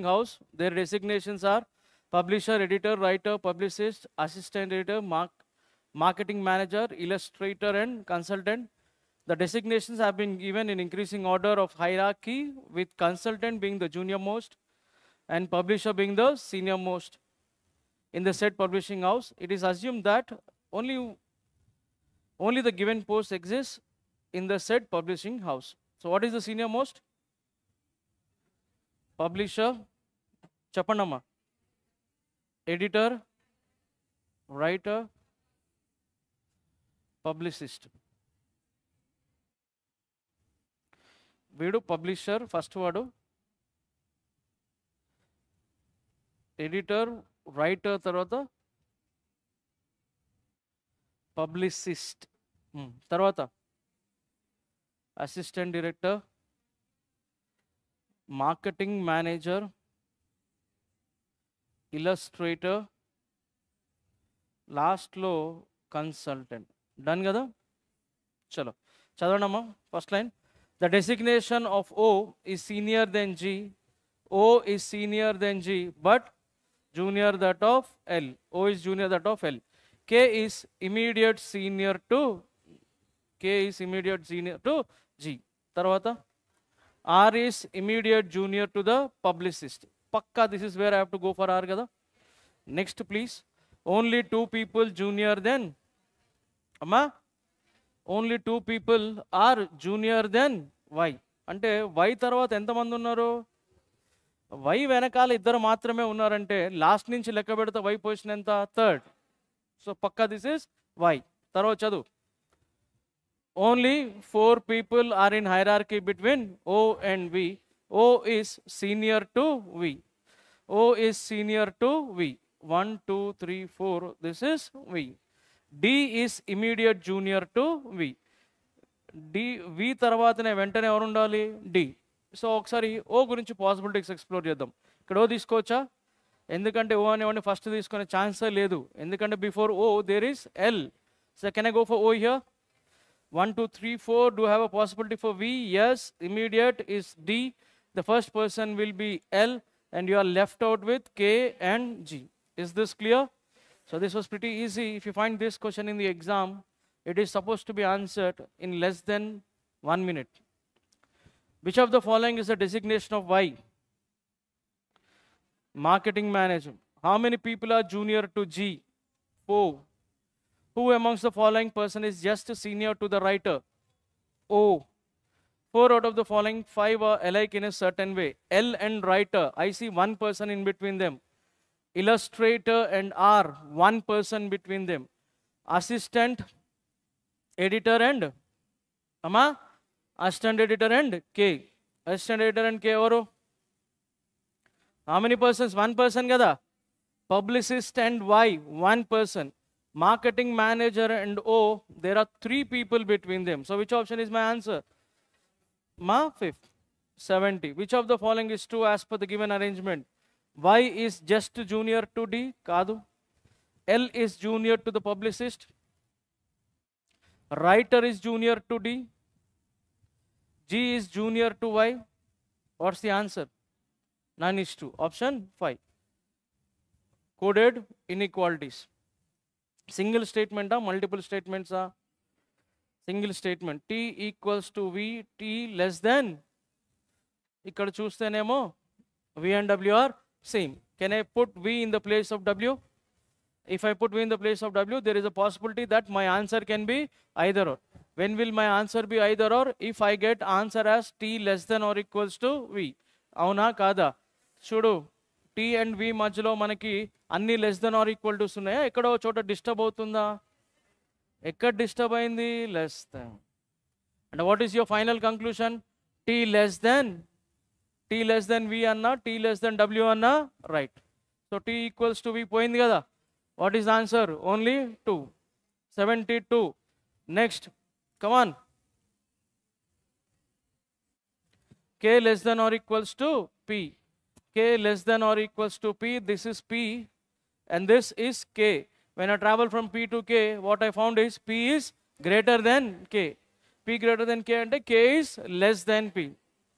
house. Their designations are publisher, editor, writer, publicist, assistant editor, marketing manager, illustrator, and consultant. The designations have been given in increasing order of hierarchy, with consultant being the junior most and publisher being the senior most in the said publishing house. It is assumed that only the given post exists in the said publishing house. So what is the senior most? Publisher, Chapanama, editor, writer, publicist. వీడు publisher first వాడు, editor, writer, తర్వాత publicist, తర్వాత assistant director, marketing manager, illustrator, లాస్ట్లో consultant. Done కదా? చలో చదవడమ్మా. First line, the designation of O is senior than G. O is senior than G, but junior that of L. O is junior that of L. K is immediate senior to G. Tarvata, R is immediate junior to the publicist. Pakka, this is where I have to go for R kada. Next please, only two people junior than Amma. Only 2 people are junior than Y. అంటే Y తర్వాత ఎంతమంది ఉన్నారు? Why వెనకాల ఇద్దరు మాత్రమే ఉన్నారంటే last నుంచి లెక్క పెడితే వై పొజిషన్ ఎంత? థర్డ్. సో పక్కా దిస్ ఇస్ వై. తర్వాత చదువు, only 4 people are in hierarchy between O and V. O is senior to V. O is senior to V. 1 2 3 4, this is V. D is immediate junior to V. V తర్వాతనే వెంటనే ఎవరు ఉండాలి? D. So ఒకసారి O గురించి possibilities explore చేద్దాం. ఇక్కడ O తీసుకోవచ్చా? ఎందుకంటే O అనేవాడిని ఫస్ట్ తీసుకునే ఛాన్సే లేదు, ఎందుకంటే before O there is L. So can I go for O here? 1 2 3 4, do you have a possibility for V? Yes. Immediate is D. The first person will be L and you are left out with K and G. Is this clear? So this was pretty easy. If you find this question in the exam, it is supposed to be answered in less than 1 minute. Which of the following is the designation of Y? Marketing manager. How many people are junior to G? 4. Who amongst the following person is just senior to the writer? O. 4 out of the following 5 are alike in a certain way. L and writer, I see one person in between them. Illustrator and R, one person between them. Assistant, editor and assistant editor and K. Assistant editor and K ఎవరు? How many persons? One person కదా. Publicist and Y, one person. Marketing manager and O, there are 3 people between them. So which option is my answer? 5th. 70. Which of the following is true as per the given arrangement? Y is just junior to D, కాదు. L is junior to the publicist. Writer is junior to D. G is junior to Y. What's the answer? None is true. Option 5. Coded inequalities. Single statement or multiple statements are? Single statement. T equals to V, T less than. ఇక్కడ చూస్తేనేమో V and W are same. Can I put V in the place of W? If I put V in the place of W, there is a possibility that my answer can be either or. When will my answer be either or? If I get answer as T less than or equals to V. అవునా కాదా? చూడు, T and V మధ్యలో మనకి అన్ని less than are equal టుస్ ఉన్నాయా? ఎక్కడో చోట disturb అవుతుందా? ఎక్కడ డిస్టర్బ్ అయింది? Less than. And what is your final conclusion? T less than V అన్నా, T less than W అన్నా right. So T equals to V పోయింది కదా. What is answer? Only 2. 72. Next come on. K less than or equals to P. K less than or equals to P. This is P and this is K. When I travel from P to K, what I found is P is greater than K. P greater than K and K is less than P.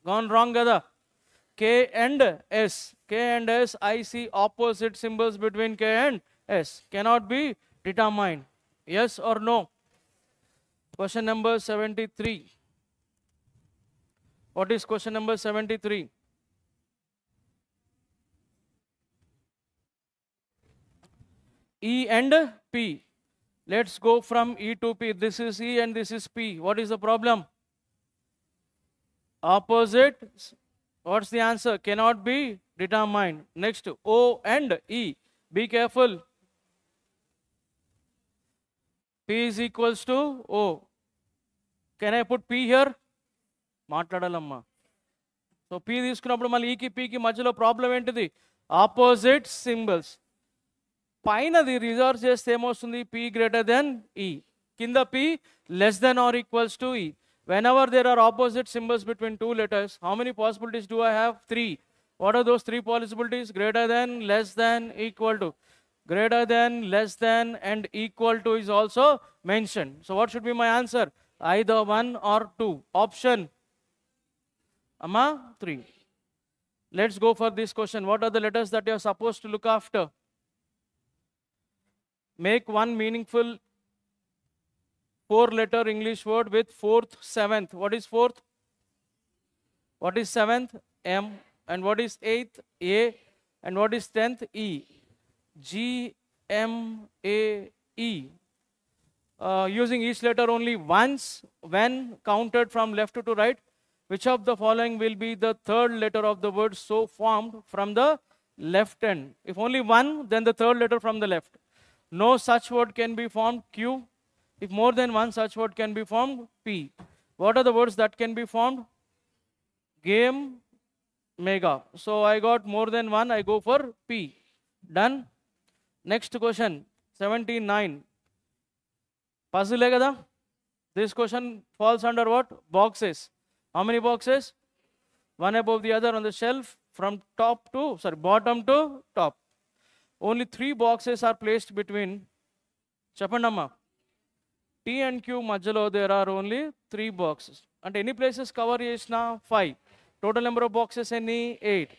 Gone wrong kada. K and S. K and S, I see opposite symbols between K and S. Cannot be determined. Yes or no? Question number 73. What is question number 73? E and P. Let's go from E to P. This is E and this is P. What is the problem? Opposite. What's the answer? Cannot be determined. Next, O and E. Be careful. P is equals to O. Can I put P here? మాట్లాడాలమ్మా. So P తీసుకున్నప్పుడు మళ్ళీ ఈకి పీకి మధ్యలో problem ఏంటిది? Opposite symbols. పైనది reserve చేస్తే ఏమొస్తుంది? P greater than E. కింద P less than or equals to E. Whenever there are opposite symbols between two letters, how many possibilities do I have? 3. What are those 3 possibilities? Greater than, less than, equal to. Greater than, less than, and equal to is also mentioned. So what should be my answer? Either 1 or 2. Option Amma 3. Let's go for this question. What are the letters that you are supposed to look after? Make one meaningful 4-letter English word with 4th, 7th. What is 4th? What is 7th? M. And what is 8th? A. And what is 10th? E. G, M, A, E. Using each letter only once when counted from left to right. Which of the following will be the third letter of the word so formed from the left end? If only one, then the third letter from the left. No such word can be formed. Q. If more than one such word can be formed, P. What are the words that can be formed? Game, mega. So I got more than one, I go for P. Done. Next question, 79. Puzzle hai kada? This question falls under what? Boxes. How many boxes? One above the other on the shelf from bottom to top. Only 3 boxes are placed between. Chapandamma. T and Q majalo there are only 3 boxes. And any places cover chesna 5. Total number of boxes any 8.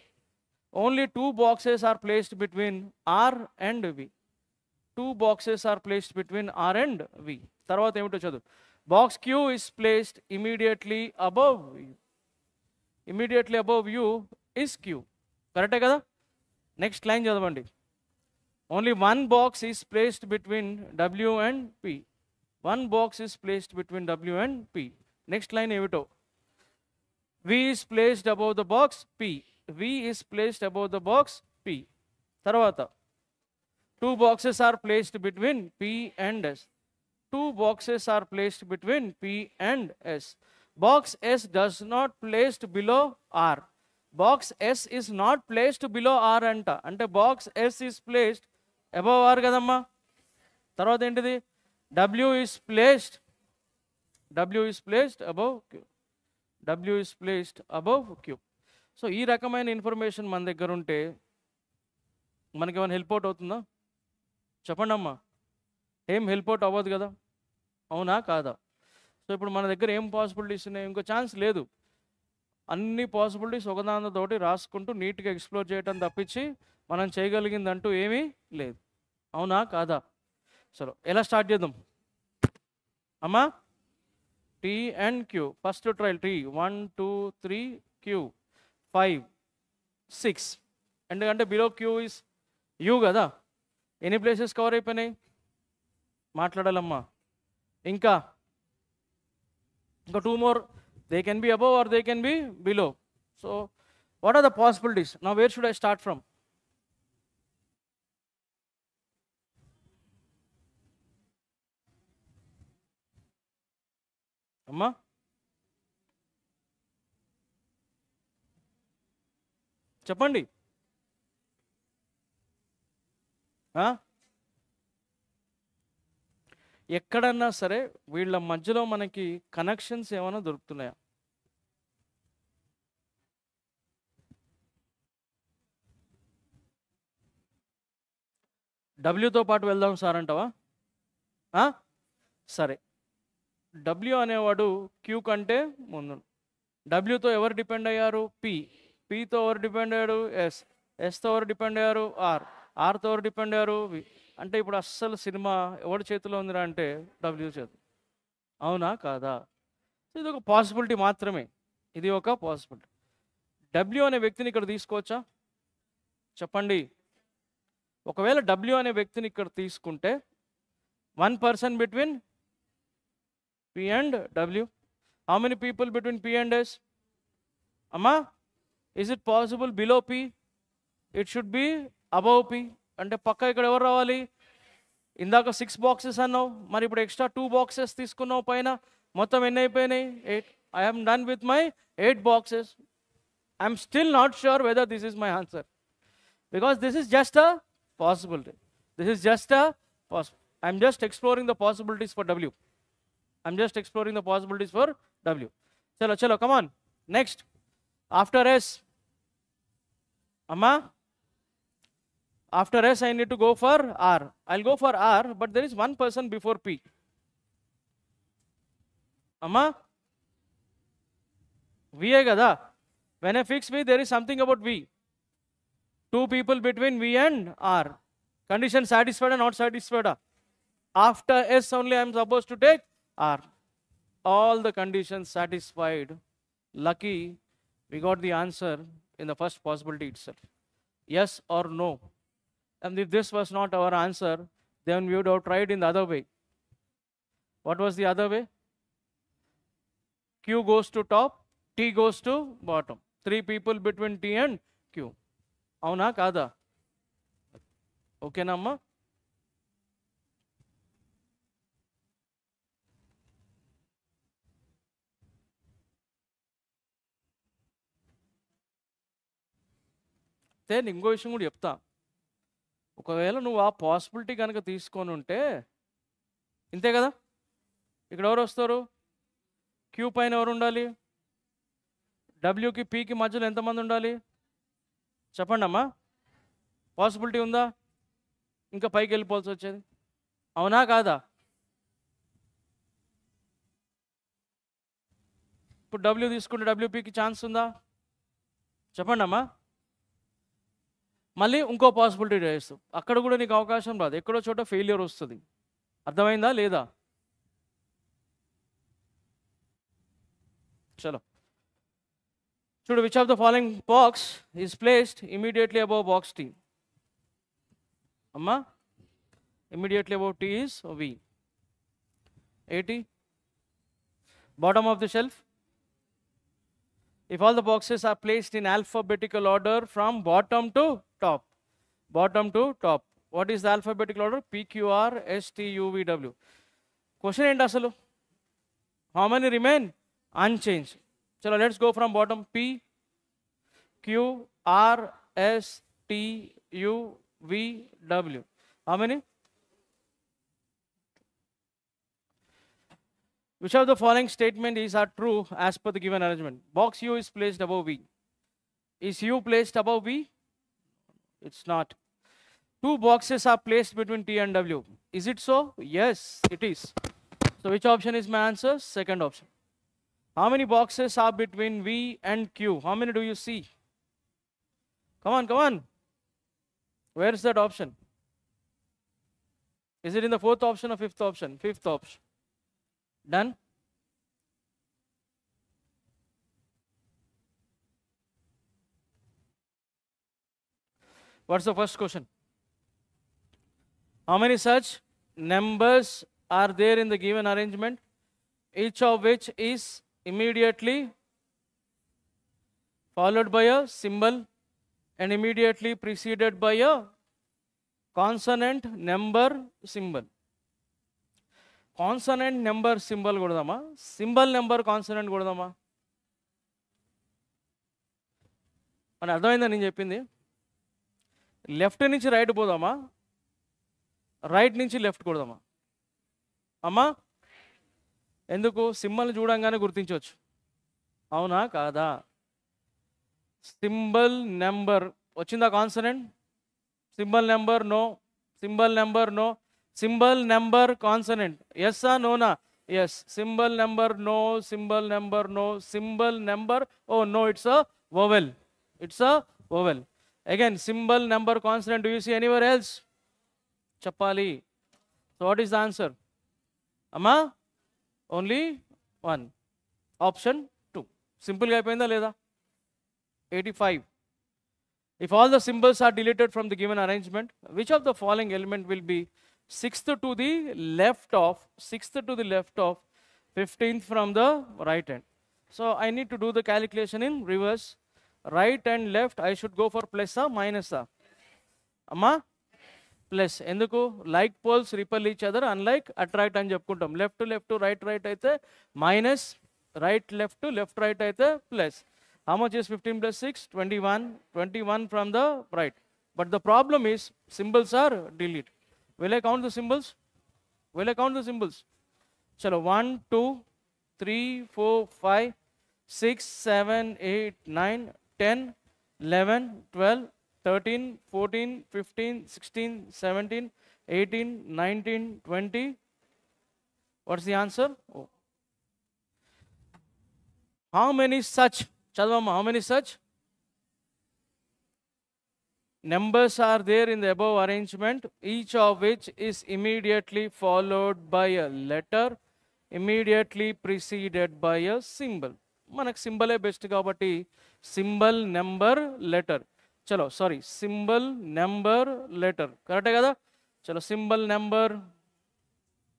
Only 2 boxes are placed between R and V. 2 boxes are placed between R and V. Tarvata emito chadu. Box Q is placed immediately above U. Immediately above U is Q. Correct kada? Next line chadavandi. Only one box is placed between W and P. One box is placed between W and P. Next line evito. V is placed above the box P. V is placed above the box P. Tarvata. 2 boxes are placed between P and S. 2 boxes are placed between P and S. Box S does not placed below R. Box S is not placed below R anta. Ante box S is placed above R kadamma. Tarvata entidi? W is placed above Q. W is placed above Q. So ఈ రకమైన information మన దగ్గర ఉంటే మనకి ఏమైనా help out అవుతుందా? చెప్పండి అమ్మా. ఏం హెల్ప్ అవుట్ అవ్వదు కదా, అవునా కాదా? సో ఇప్పుడు మన దగ్గర ఏం పాసిబిలిటీస్ ఉన్నాయి? ఇంకో ఛాన్స్ లేదు. అన్ని పాసిబిలిటీస్ ఒకదానితోటి రాసుకుంటూ నీట్గా ఎక్స్ప్లోర్ చేయటం తప్పించి మనం చేయగలిగిందంటూ ఏమీ లేదు, అవునా కాదా? సరే, ఎలా స్టార్ట్ చేద్దాం అమ్మా? T and Q. First trial T. 1, 2, 3, Q. 5, 6. ఎందుకంటే బిలో Q is U కదా. ఎన్ని ప్లేసెస్ కవర్ అయిపోయినాయి? మాట్లాడాలమ్మా. ఇంకా 2 more. They can be above or they can be below. So what are the possibilities? Now where should I start from? అమ్మా చెప్పండి. ఎక్కడన్నా సరే వీళ్ళ మధ్యలో మనకి కనెక్షన్స్ ఏమైనా దొరుకుతున్నాయా? డబ్ల్యూతో పాటు వెళ్దాం సార్ అంటావా? సరే, డబ్ల్యూ అనేవాడు క్యూ కంటే ముందు. డబ్ల్యూతో ఎవరు డిపెండ్ అయ్యారు? పి. పీతో ఎవరు డిపెండ్ అయ్యాడు? ఎస్. ఎస్తో ఎవరు డిపెండ్ అయ్యారు? ఆర్. ఆర్తో ఎవరు డిపెండ్ అయ్యారు? వి. అంటే ఇప్పుడు అస్సలు సినిమా ఎవరి చేతిలో ఉందిరా అంటే డబ్ల్యూ చేతి. అవునా కాదా? ఇది ఒక పాసిబిలిటీ మాత్రమే. ఇది ఒక పాసిబిలిటీ. డబ్ల్యూ అనే వ్యక్తిని ఇక్కడ తీసుకోవచ్చా చెప్పండి? ఒకవేళ డబ్ల్యూ అనే వ్యక్తిని ఇక్కడ తీసుకుంటే 1 person between P and W. How many people between P and S? Amma, is it possible below P? It should be above P. అంటే పక్క ఇక్కడ ఎవరు రావాలి? ఇందాక 6 boxes అన్నావు, మరి ఇప్పుడు ఎక్స్ట్రా 2 boxes తీసుకున్నావు పైన, మొత్తం ఎన్ని అయిపోయినాయి? 8. I am done with my 8 boxes. I am still not sure whether this is my answer, because this is just a possibility. This is just a possibility. I am just exploring the possibilities for W. I am just exploring the possibilities for W. Chalo, chalo, come on. Next. After S. Amma. After S, I need to go for R. I'll go for R, but there is 1 person before P. Amma. V hai kada. When I fix V, there is something about V. 2 people between V and R. Condition satisfied or not satisfied? After S only I am supposed to take R. All the conditions satisfied. Lucky we got the answer in the first possibility itself. Yes or no. And if this was not our answer, then we would have tried in the other way. What was the other way? Q goes to top, T goes to bottom. 3 people between T and Q. Avuna kada? Okay na amma? నేను ఇంకో విషయం కూడా చెప్తా. ఒకవేళ నువ్వు ఆ possibility కనుక తీసుకొని ఉంటే ఇంతే కదా, ఇక్కడ ఎవరు వస్తారు? క్యూ పైన ఎవరు ఉండాలి? డబ్ల్యూకి పీకి మధ్యలో ఎంతమంది ఉండాలి చెప్పండి అమ్మా? పాసిబిలిటీ ఉందా? ఇంకా పైకి వెళ్ళిపోవాల్సి వచ్చేది. అవునా కాదా? ఇప్పుడు డబ్ల్యూ తీసుకుంటే డబ్ల్యూపీకి ఛాన్స్ ఉందా చెప్పండి అమ్మా? మళ్ళీ ఇంకో పాసిబిలిటీ చేస్తావు, అక్కడ కూడా నీకు అవకాశం రాదు, ఎక్కడో చోట ఫెయిల్యూర్ వస్తుంది. అర్థమైందా లేదా? చలో చూడు, which of the following box is placed immediately above box T? అమ్మా, immediately above T is V. 80. Bottom of the shelf. If all the boxes are placed in alphabetical order from bottom to top. Bottom to top. What is the alphabetical order? P, Q, R, S, T, U, V, W. Question ఏంటి అసలు? How many remain? Unchanged. Chalo, let's go from bottom. P, Q, R, S, T, U, V, W. How many? Which of the following statement is are true as per the given arrangement? Box U is placed above V. Is U placed above V? It's not. 2 boxes are placed between T and W. Is it so? Yes, it is. So which option is my answer? Second option. How many boxes are between V and Q? How many do you see? Come on, come on. Where is that option? Is it in the 4th option or 5th option? 5th option. Done? What's the first question? How many such numbers are there in the given arrangement, each of which is immediately followed by a symbol and immediately preceded by a consonant number symbol? Consonant number symbol కొడదామా, symbol number consonant కొడదామా? అని అర్థమైందా నేను చెప్పింది? Left నుంచి right పోదామా, right నుంచి left కొడదామా? అమ్మా, ఎందుకు? సింబల్ చూడంగానే గుర్తించవచ్చు. అవునా కాదా? సింబల్ నెంబర్ వచ్చిందా consonant? Symbol number no, symbol number no, symbol number consonant. Yes or no na? Yes. Symbol number no, symbol number no, symbol number, oh no, it's a vowel. It's a vowel. Again, symbol, number, consonant. Do you see anywhere else? Chapali. So what is the answer? Amma? Only one. Option 2. Simple ga అయిపోయిందా లేదా? 85. If all the symbols are deleted from the given arrangement, which of the following element will be sixth to the left of 15th from the right hand? So I need to do the calculation in reverse. Right and left, I should go for plus or minus or? Amma? Plus. ఎందుకు like poles repel each other, unlike attract అని చెప్పుకుంటాం. Left to left to right right అయితే minus, right left to left right అయితే plus. How much is 15 plus 6? 21. 21 from the right. But the problem is symbols are deleted. Will I count the symbols? Will I count the symbols? Chalo, 1, 2, 3, 4, 5, 6, 7, 8, 9, 10, 11, 12, 13, 14, 15, 16, 17, 18, 19, 20. What's the answer? Oh. How many such? Chadvama, how many such numbers are there in the above arrangement, each of which is immediately followed by a letter, immediately preceded by a symbol? మనకు సింబలే best కాబట్టి symbol number letter. చలో sorry, symbol number letter కరెక్టే కదా? చలో symbol number,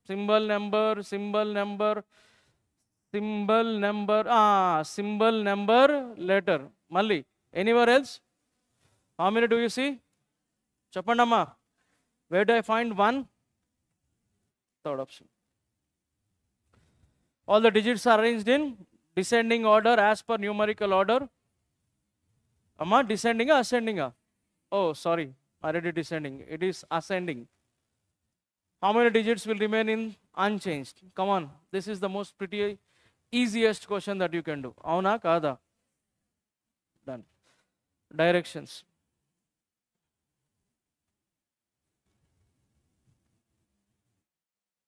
symbol number, symbol number, symbol number, symbol number letter. మళ్ళీ anywhere else? How many do you see? Chapandamma. Where do I find 1? Third option. All the digits are arranged in descending order as per numerical order. Amma, descending or ascending? Oh, sorry. I read it descending. It is ascending. How many digits will remain in unchanged? Come on. This is the most pretty easiest question that you can do. Avuna kada? Done. Directions.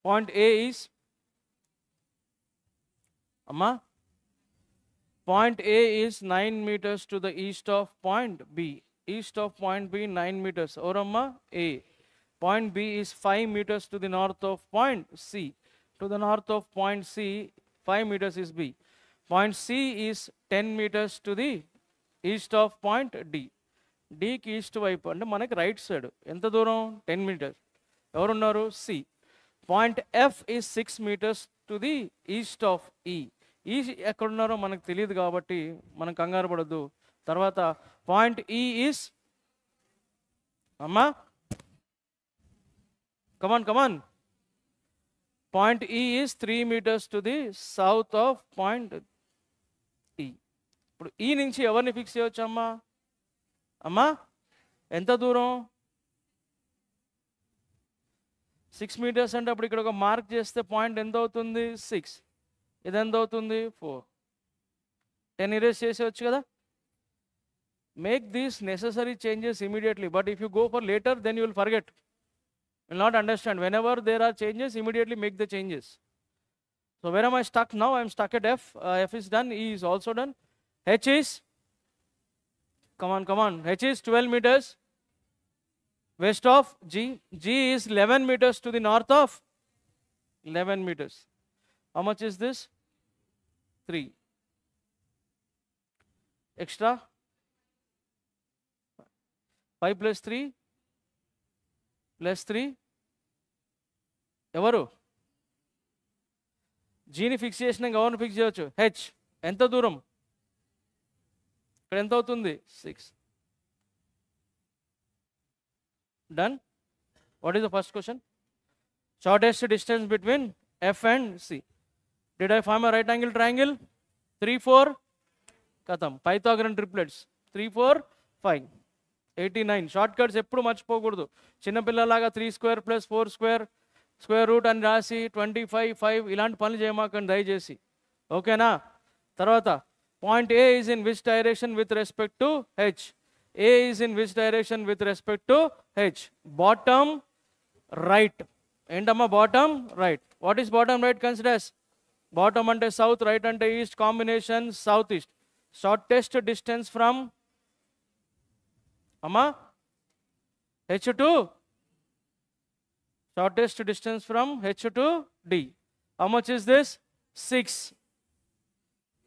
Point A is, Amma, point A is 9 meters to the east of point B. East of point B, 9 meters. Or Amma, A. Point B is 5 meters to the north of point C. To the north of point C, 5 meters is B. Point C is 10 meters to the east of point D. D ki east వైపు అంటే మనకి right side ఎంత దూరం? 10 meters. ఎవరున్నారు? C. Point F is 6 meters to the east of E. E ఎక్కడున్నారో మనకు తెలియదు కాబట్టి మనం కంగారు పడద్దు. తర్వాత పాయింట్ E is, అమ్మా కమాన్, point E is 3 meters to the south of point E. ఇప్పుడు ఈ నుంచి ఎవరిని ఫిక్స్ చేయవచ్చు అమ్మా? అమ్మా ఎంత దూరం? 6 meters అంటే అప్పుడు ఇక్కడ ఒక మార్క్ చేస్తే పాయింట్ ఎంత అవుతుంది? 6. ఇది ఎంత అవుతుంది? 4. 10 erase చేసేవచ్చు కదా? Make these necessary changes immediately. But if you go for later, then you will forget. You will not understand. Whenever there are changes, immediately make the changes. So where am I stuck now? I am stuck at F. F is done. E is also done. H is, come on. H is 12 meters west of G. G is 11 meters to the north of 11 meters. How much is this? 3. Extra 5 plus 3 plus 3. ఎవరు? జీని fix చేసిన ఎవరిని fix చేయవచ్చు? H. ఎంత దూరం? ఇక్కడ ఎంత అవుతుంది? 6. Done. What is the first question? Shortest distance between F and C. Did I form a right angle triangle? 3, 4. Katham. Pythagorean triplets. 3, 4, 5. 89. Shortcuts ఎప్పుడు మర్చిపోకూడదు. చిన్నపిల్లలాగా 3 square plus 4 square square root అని రాసి 25, 5 ఇలాంటి పనులు చేయమాకండి దయచేసి. ఓకేనా? తర్వాత point A is in which direction with respect to H? A is in which direction with respect to H? Bottom right. ఏంటమ్మా? Bottom right. What is bottom right considers? Bottom అంటే సౌత్, రైట్ అంటే east, combination south east. Shortest distance from అమ్మా H to shortest distance from H to D. How much is this? 6,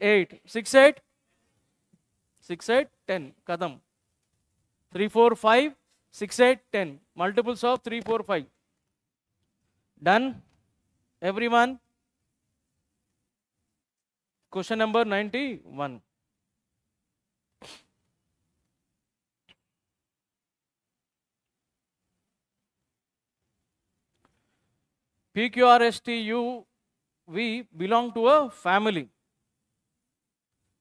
8. 6, 8? 6, 8, 10. Kadam. 3, 4, 5, 6, 8, 10. Multiples of 3, 4, 5. Done? Everyone? Question number 91. PQRSTU, we belong to a family.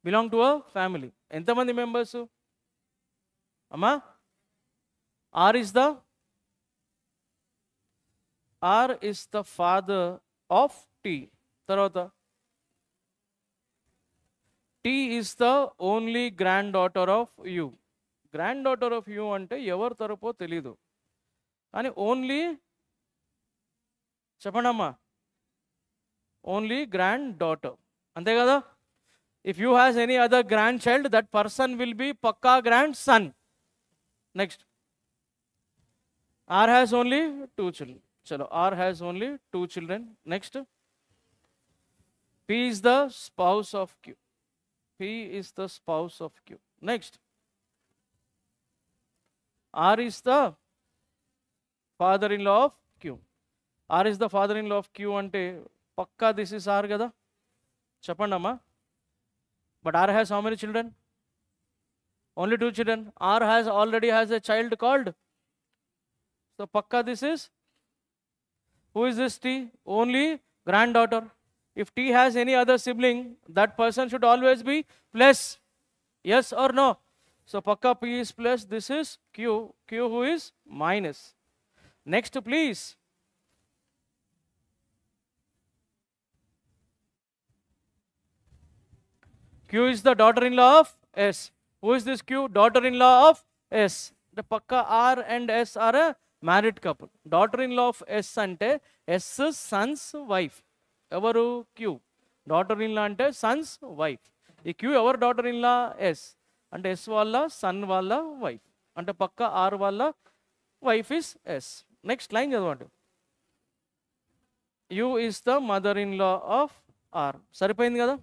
Belong to a family. ఎంతమంది members? అమ్మా R is the father of T. తర్వాత T is the only granddaughter of U. Granddaughter of U అంటే ఎవరు తరపో తెలీదు కానీ only చెప్పండి అమ్మా only grand daughter అంతే కదా if you has any other grandchild that person will be పక్కా grandson next R has only 2 children చలో R has only 2 children next P is the spouse of Q. P is the spouse of Q. Next R is the father-in-law of Q. R is the father-in-law of Q అంటే పక్కా this is R కదా చెప్పండి అమ్మా but R has how many children? Only 2 children. R already has a child called. So pakka this is, who is this T? Only granddaughter. If T has any other sibling, that person should always be plus. Yes or no? So pakka P is plus, this is Q. Q who is minus. Next please. Q is the daughter-in-law of S. Who is this Q? Daughter-in-law of S. The pakka R and S are a married couple. Daughter-in-law of S ante S son's wife. Evaru Q. Daughter-in-law ante son's wife. ఈ Q ఎవరు daughter-in-law? S. అంటే S వాళ్ళ son వాళ్ళ wife. అంటే పక్క R వాళ్ళ wife is S. Next line చదవండి. U is the mother-in-law of R. సరిపోయింది కదా?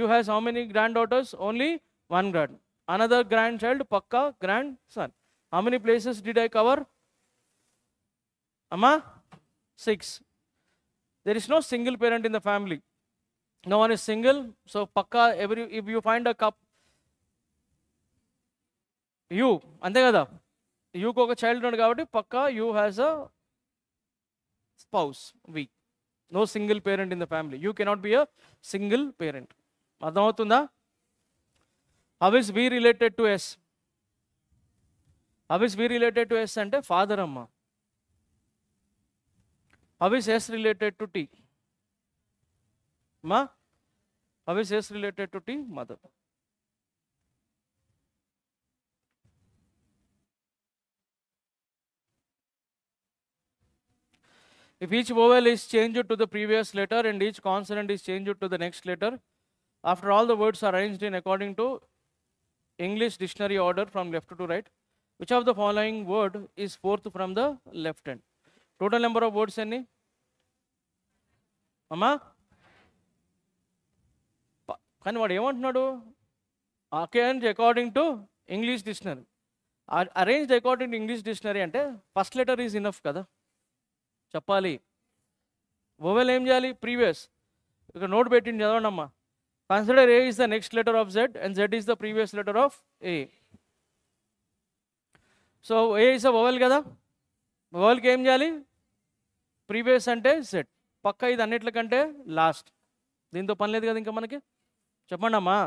U has how many granddaughters? Only one grand. Another grandchild, pakka grandson. How many places did I cover? Amma? 6. There is no single parent in the family. No one is single. So pakka if you find a cup, U, ante kada. U ko oka child unnadu kabatti pakka U has a spouse. We. No single parent in the family. You cannot be a single parent. అర్థమవుతుందా? How is V related to S? How is V related to S అంటే father అమ్మ. How is S related to T? అమ్మా how is S related to T? Mother. If each vowel is changed to the previous letter and each consonant is changed to the next letter, after all the words are arranged in according to English dictionary order from left to right, which of the following word is fourth from the left hand? Total number of words any? Amma? Kan vaadu emantunnadu? Arranged according to English dictionary. Arranged according to English dictionary ante first letter is enough kada? చెప్పాలి. vowel ఏం చేయాలి? Previous. ఇక note పెట్టింది చదవండి అమ్మా. Consider A is the next letter of Z and Z is the previous letter of A. So A is a vowel కదా? vowel కి ఏం చేయాలి? ప్రీవియస్ అంటే Z. పక్క ఇది అన్నిట్లకంటే లాస్ట్. దీంతో పని లేదు కదా ఇంకా మనకి. చెప్పండి అమ్మా.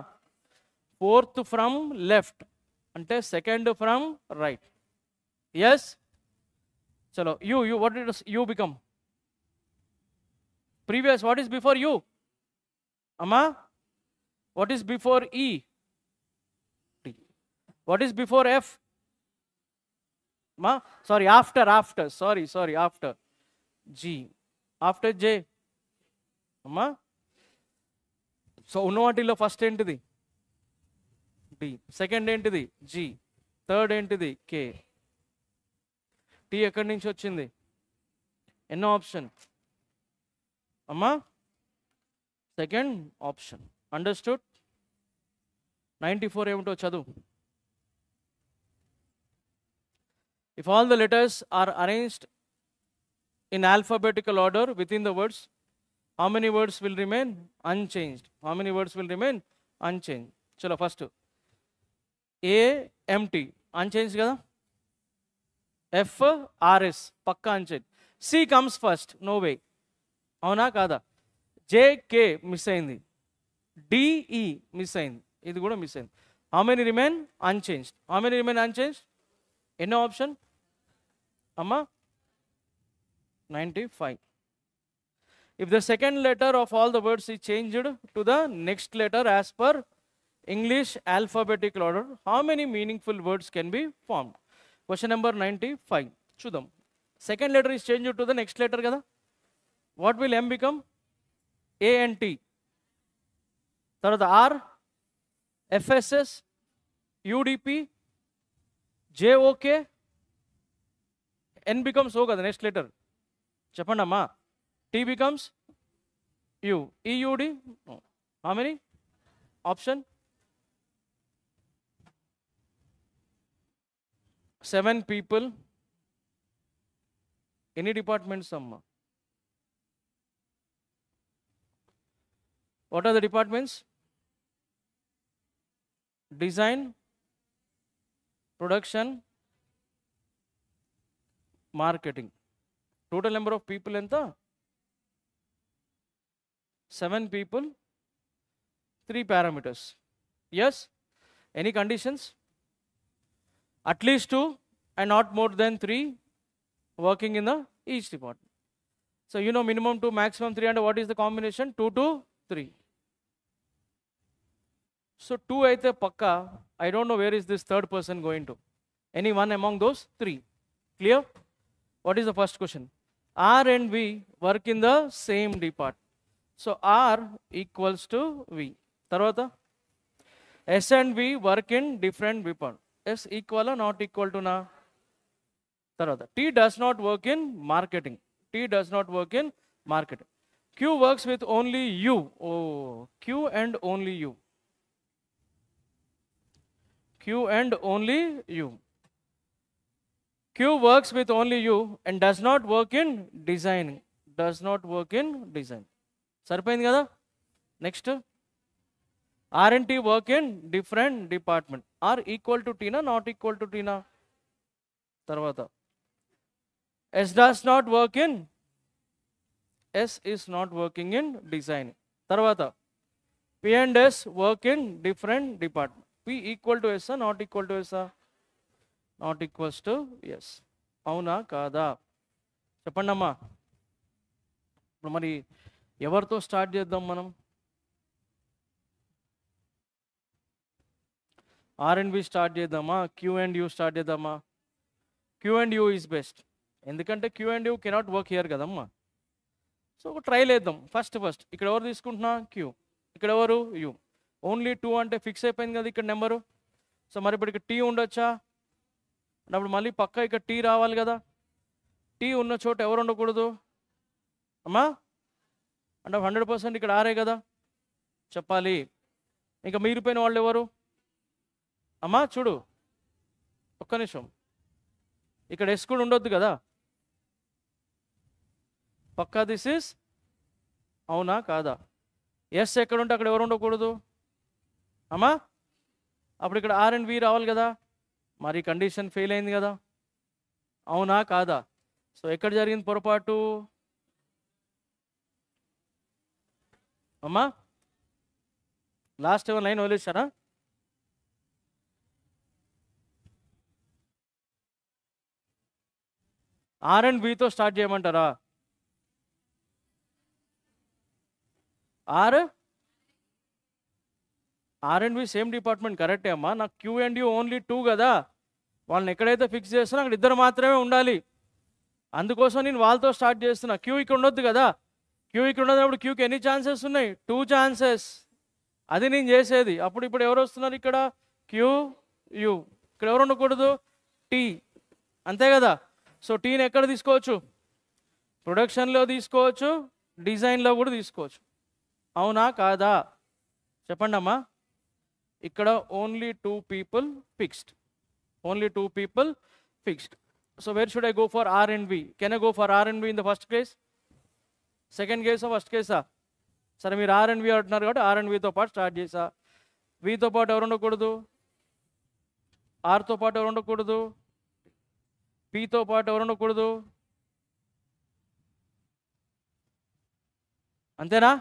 ఫోర్త్ ఫ్రమ్ లెఫ్ట్ అంటే సెకండ్ ఫ్రమ్ రైట్. ఎస్ చలో you what it you become? Previous. What is before you అమ్మా? What is before E? T. What is before F? Ma? Sorry, after. Sorry, after. G. After J. Ma? So, ఉన్నవాటిలో first ఏంటిది? D. Second ఏంటిది? G. Third ఏంటిది K. Tea ఎక్కడి నుంచి వచ్చింది? ఎన్నో option అమ్మా? Second option. అండర్స్టూడ్? 94 ఏమిటో చదువు. If all the letters are arranged in alphabetical order within the words, how many words will remain unchanged? How many words will remain unchanged? Chalo, first A empty, unchanged kada. F RS pakka unchanged. C comes first, no way. Avuna kada? J K miss ayindi. D E miss ayindi. Idi kuda miss ayindi. How many remain unchanged? How many remain unchanged? Any option? Amma? 95. If the second letter of all the words is changed to the next letter as per English alphabetical order, how many meaningful words can be formed? Question number 95. Chudam. Second letter is changed to the next letter kada. What will M become? A and T. Tarvata R, FSS, UDP, JOK, N becomes O kada next letter. Chapandamma. T becomes U. EUD. No. How many? Option? 7 people. Any departments amma? What are the departments? Design, production, marketing. Total number of people enta? 7 people, 3 parameters. Yes? Any conditions? At least 2 and not more than 3 working in the each department. So you know minimum 2, maximum 3, and what is the combination? 2 to 3. So 2 aithe pakka. I don't know where is this third person going to. Any one among those 3. Clear? What is the first question? R and V work in the same department. So R equals to V. Tarvata S and V work in different departments. S equal or not equal to na? Tarvata T does not work in marketing. T does not work in marketing. Q works with only U. Oh, Q and only U. Q and only U. Q works with only U and does not work in designing. Does not work in design. Sarpayindi kada? Next. R and T work in different department. R equal to T na, not equal to T na? Tarvata S does not work in. S is not working in design. Tarvata P and S work in different department. P equal to S, not equal to S, not equals to yes. Avuna kada? Cheppandamma. Ippudu mari evartho start cheddam manam? R and B start చేద్దామా? Q and U start చేద్దామా? Q and U is best. ఎందుకంటే Q and U cannot work here కదమ్మా. So ఒక try చేద్దాం. First ఇక్కడ ఎవరు తీసుకుంటున్నా? Q. ఇక్కడ ఎవరు? U. ఓన్లీ 2 అంటే ఫిక్స్ అయిపోయింది కదా ఇక్కడ నెంబరు. సో మరి ఇప్పుడు ఇక్కడ T ఉండొచ్చా? అప్పుడు మళ్ళీ పక్క ఇక్కడ T రావాలి కదా. T ఉన్న చోట ఎవరు ఉండకూడదు అమ్మా? అంటే 100% ఇక్కడ ఆరే కదా చెప్పాలి. ఇంకా మీరిపోయిన వాళ్ళు ఎవరు అమ్మా? చూడు ఒక్క నిమిషం. ఇక్కడ ఎస్ కూడా ఉండొద్దు కదా పక్కా. దిస్ ఇస్ అవునా కాదా? ఎస్ ఎక్కడ ఉంటే అక్కడ ఎవరు ఉండకూడదు అమ్మా? అప్పుడు ఇక్కడ ఆర్ అండ్ వి రావాలి కదా. మరి కండిషన్ ఫెయిల్ అయింది కదా. అవునా కాదా? సో ఎక్కడ జరిగింది పొరపాటు అమ్మా? లాస్ట్ ఏమైనా లైన్ వదిలేశారా? ఆర్ అండ్ బితో స్టార్ట్ చేయమంటారా? R and B same department కరెక్టే అమ్మా. నాకు క్యూ అండ్ యూ ఓన్లీ 2 కదా. వాళ్ళని ఎక్కడైతే ఫిక్స్ చేస్తున్నా అక్కడ ఇద్దరు మాత్రమే ఉండాలి. అందుకోసం నేను వాళ్ళతో స్టార్ట్ చేస్తున్నా. క్యూ ఇక్కడ ఉండొద్దు కదా. క్యూ ఇక్కడ ఉన్నప్పుడు క్యూకి ఎన్ని ఛాన్సెస్ ఉన్నాయి? 2 ఛాన్సెస్. అది నేను చేసేది. అప్పుడు ఇప్పుడు ఎవరు వస్తున్నారు ఇక్కడ? Q U. ఇక్కడ ఎవరు ఉండకూడదు? టీ. అంతే కదా? సో టీని ఎక్కడ తీసుకోవచ్చు? ప్రొడక్షన్లో తీసుకోవచ్చు, డిజైన్లో కూడా తీసుకోవచ్చు. అవునా కాదా? చెప్పండి అమ్మా. ఇక్కడ only 2 people fixed. Only 2 people fixed. So where should I go for R and V? Can I go for R and V in the first case? Second కేసా ఫస్ట్ కేసా? సరే మీరు ఆర్ అండ్ వి అంటున్నారు కాబట్టి ఆర్ అండ్ వితో పాటు start చేసా. వితో పాటు ఎవరు ఉండకూడదు? ఆర్తో పాటు ఎవరు ఉండకూడదు? పితో పాటు ఎవరు ఉండకూడదు? అంతేనా?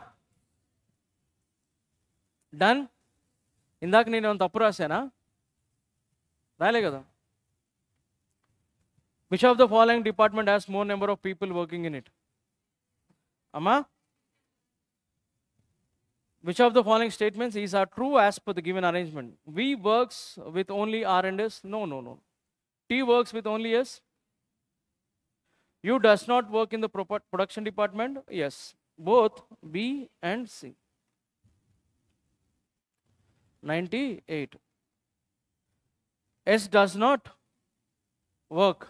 డన్. ఇందాక నేను ఏమైనా తప్పు రాశానా? రాలే కదా. Which of the following department has more number of people working in it? అమ్మా, which of the following statements is are true as per the given arrangement? V works with only R and S. No. T works with only S. U does not work in the production department. Yes. Both B and C. 98. S does not work.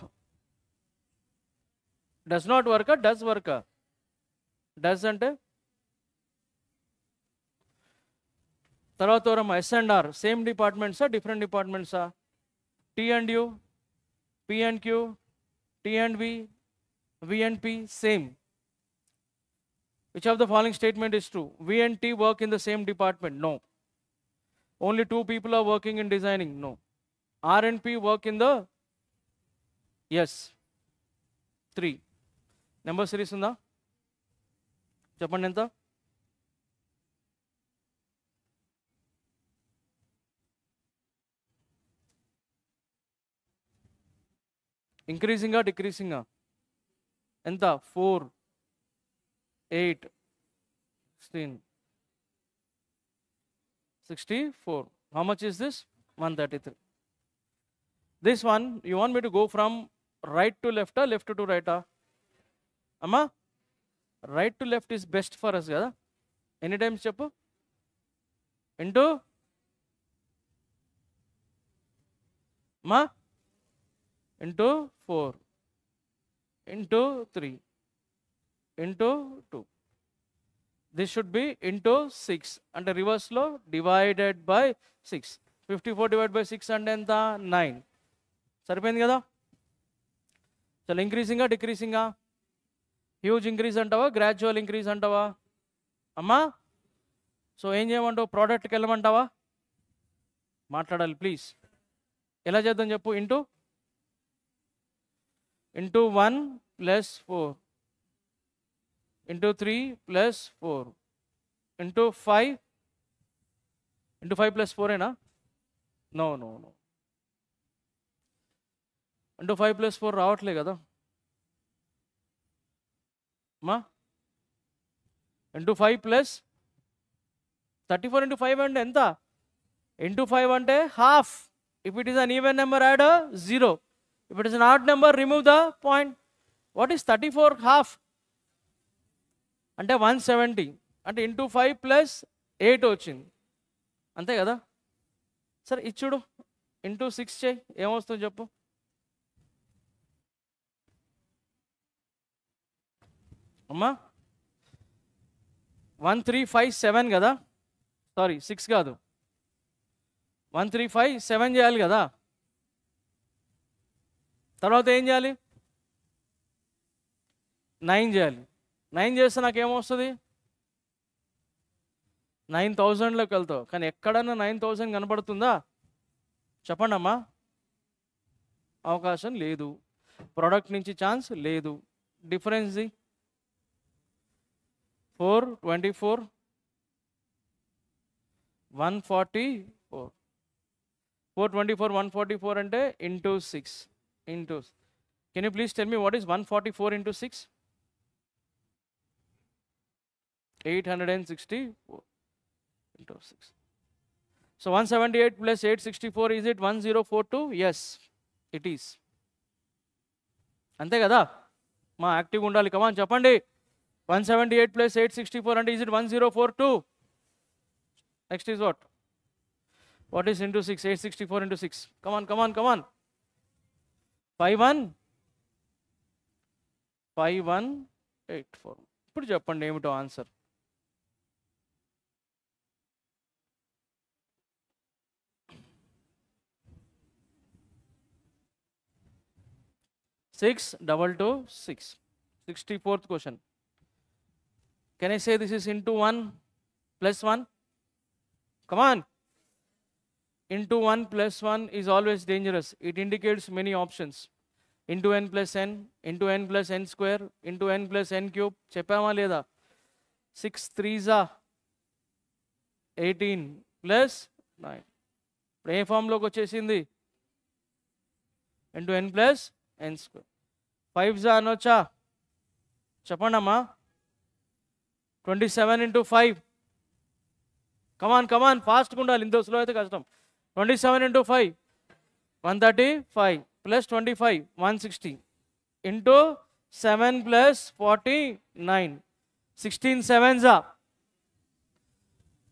Does not work or does work? Does ante తర్వాత S and R same డిపార్ట్మెంట్సా different డిపార్ట్మెంట్సా? T and U, P and Q, T and V, V and P same. Which of the following statement is true? V and T work in the same department? No. Only 2 people are working in designing? No. R and P work in the S. 3. Number series ఉందా? చెప్పండి ఎంత? ఇంక్రీజింగా డిక్రీజింగా? ఎంత? 4, 8, 16, 64. How much is this? 133. This one, you want me to go from right to left or left to right? Amma, right to left is best for us kada? Any times cheppu? Into? Ma? Into 4, into 3, into 2. This should be into 6. And the reverse lo divided by 6. 54 divided by 6 and then the 9. సరిపోయింది కదా? చాలా ఇంక్రీజింగా డిక్రీజింగా? Huge increase అంటావా gradual increase అంటావా అమ్మా? So ఏం చేయమంటావు? ప్రోడక్ట్కి వెళ్ళమంటావా? మాట్లాడాలి ప్లీజ్. ఎలా చేద్దాం చెప్పు? into 1 plus 4, into 3 plus 4, into 5, into 5 plus 4 ఏనా? No. into 5 plus 4 రావట్లే కదా మా? into 5 plus 34 into 5 అంటే ఎంత? into 5 అంటే half. If it is an even number, add a 0. If it is an odd number, remove the point. What is 34 half? అంటే 170. అంటే into 5 plus 8 వచ్చింది. అంతే కదా? సరే ఇచ్చుడు into 6 చేయి, ఏమొస్తుంది చెప్పు? అమ్మా 1357 కదా? సారీ 6 కాదు, 1357 చేయాలి కదా? తర్వాత ఏం చేయాలి? 9 చేయాలి. 9 చేస్తే నాకేమొస్తుంది? 9000లోకి వెళ్తావు. కానీ ఎక్కడన్నా 9000 కనపడుతుందా? చెప్పండి అమ్మా. అవకాశం లేదు. ప్రోడక్ట్ నుంచి ఛాన్స్ లేదు. డిఫరెన్స్ 424, 144. 424, 144 అంటే into 6. Into. Can you please tell me what is 144 into 6? 864 into 6. So 178 plus 864, is it 1042? Yes, it is. అంతే కదా? మా యాక్టివ్గా ఉండాలి. కమాన్ చెప్పండి. 178 plus 864 అంటే is it 1042? Next is what? What is into 6? 864 into 6. Come on, come on, come on. 5184. ఇప్పుడు చెప్పండి ఏమిటో answer. Six double 2 6. 64th question. Can I say this is into 1 plus 1? Come on. Into 1 plus 1 is always dangerous. It indicates many options. Into n plus n, into n plus n square, into n plus n cube. చెప్పామా లేదా? 6 3s are 18 plus 9. ఇప్పుడు ఏ ఫామ్లోకి వచ్చేసింది? into n plus n square. 5s అనొచ్చా? చెప్పండి అమ్మా. 27 into 5. కమాన్ కమాన్, ఫాస్ట్గా ఉండాలి, ఇంత slow అయితే కష్టం. 27 into 5 135 plus 25 160 into 7 plus 49. 16 7s are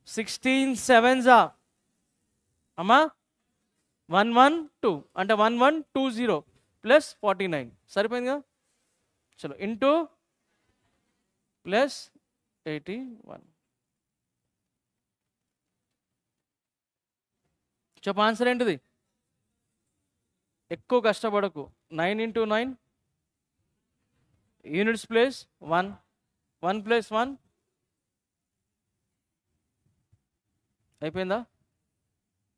16 7s are అమ్మా 112 అంటే 1120 plus 49 సరిపోయిందిగా. చలో ఇంటూ ప్లస్ 81. చెప్ప ఆన్సర్ ఏంటిది? ఎక్కువ కష్టపడకు. 9 into 9 యూనిట్స్ ప్లేస్ 1 1 plus 1 అయిపోయిందా?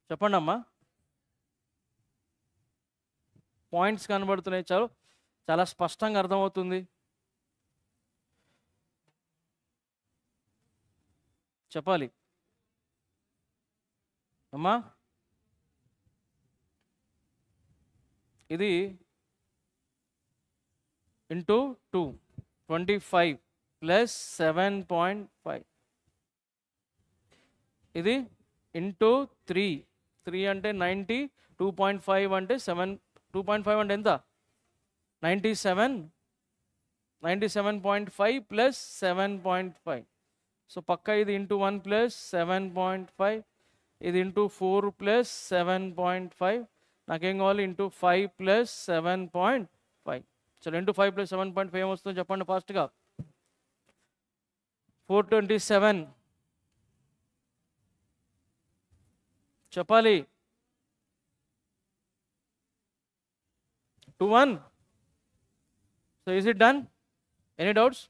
చెప్పండి అమ్మా. పాయింట్స్ కనబడుతున్నాయి, చాలా స్పష్టంగా అర్థమవుతుంది. చెప్పాలి అమ్మా. ఇది ఇంటూ 2 25 ప్లస్ 7.5. ఇది ఇంటూ 3 3 అంటే 90 2.5 అంటే 7 2.5 అంటే ఎంత? 97.5 ప్లస్ 7.5. సో పక్క ఇది ఇంటూ 1 ప్లస్ 7.5, ఇది ఇంటూ 4 ప్లస్ 7.5. నాకేం కావాలి? Into 5 plus 7.5. చలో ఇంటూ 5 ప్లస్ 7.5 ఏమొస్తుందో చెప్పండి ఫాస్ట్గా. 427 చెప్పాలి. 21. So is it done? Any doubts?